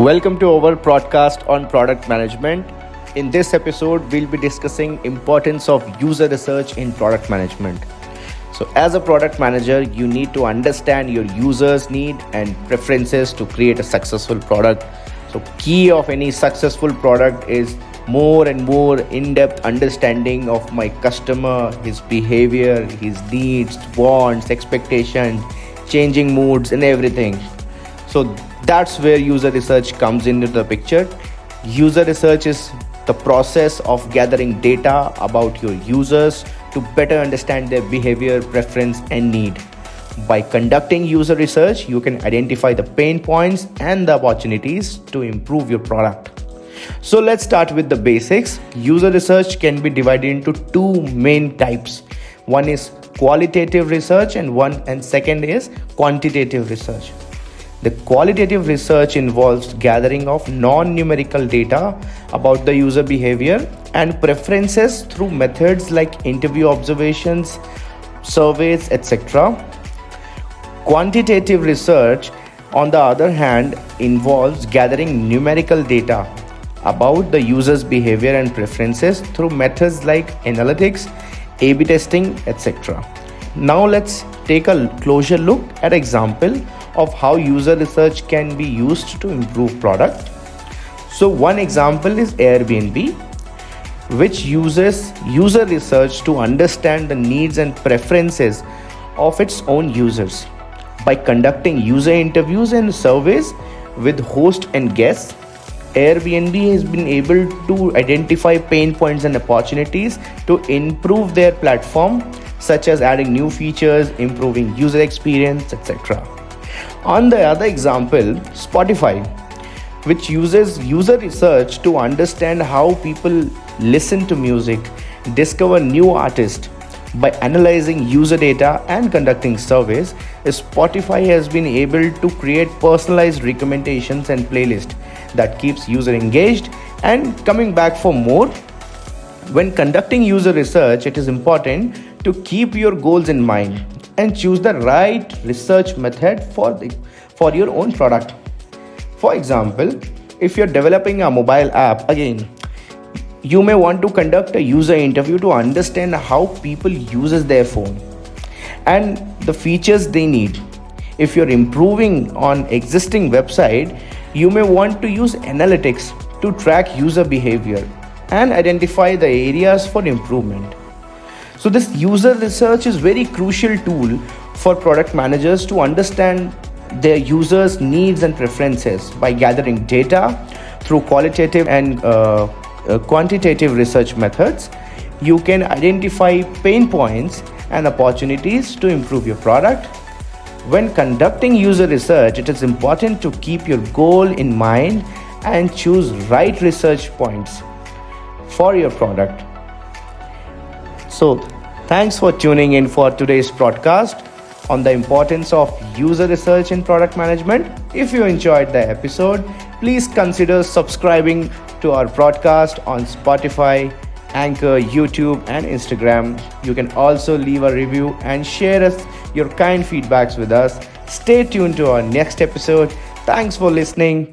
Welcome to our podcast on product management. In this episode, we'll be discussing importance of user research in product management. So as a product manager, you need to understand your users' need and preferences to create a successful product. So key of any successful product is more and more in-depth understanding of my customer, his behavior, his needs, wants, expectations, changing moods and everything. So that's where user research comes into the picture. User research is the process of gathering data about your users to better understand their behavior, preference, and need. By conducting user research, you can identify the pain points and the opportunities to improve your product. So let's start with the basics. User research can be divided into two main types. One is qualitative research and second is quantitative research. The qualitative research involves gathering of non-numerical data about the user behavior and preferences through methods like interview observations, surveys, etc. Quantitative research, on the other hand, involves gathering numerical data about the user's behavior and preferences through methods like analytics, A/B testing, etc. Now let's take a closer look at example of how user research can be used to improve product. So one example is Airbnb, which uses user research to understand the needs and preferences of its own users. By conducting user interviews and surveys with hosts and guests, Airbnb has been able to identify pain points and opportunities to improve their platform, such as adding new features, improving user experience, etc. On the other example, Spotify, which uses user research to understand how people listen to music, discover new artists. By analyzing user data and conducting surveys, Spotify has been able to create personalized recommendations and playlists that keeps user engaged and coming back for more. When conducting user research, it is important to keep your goals in mind and choose the right research method for your own product. For example, if you're developing a mobile app, again, you may want to conduct a user interview to understand how people uses their phone and the features they need. If you're improving on existing website, you may want to use analytics to track user behavior and identify the areas for improvement. So this user research is very crucial tool for product managers to understand their users' needs and preferences. By gathering data through qualitative and quantitative research methods, you can identify pain points and opportunities to improve your product. When conducting user research, it is important to keep your goal in mind and choose right research points for your product. So, thanks for tuning in for today's podcast on the importance of user research in product management. If you enjoyed the episode, please consider subscribing to our podcast on Spotify, Anchor, YouTube, and Instagram. You can also leave a review and share us your kind feedbacks with us. Stay tuned to our next episode. Thanks for listening.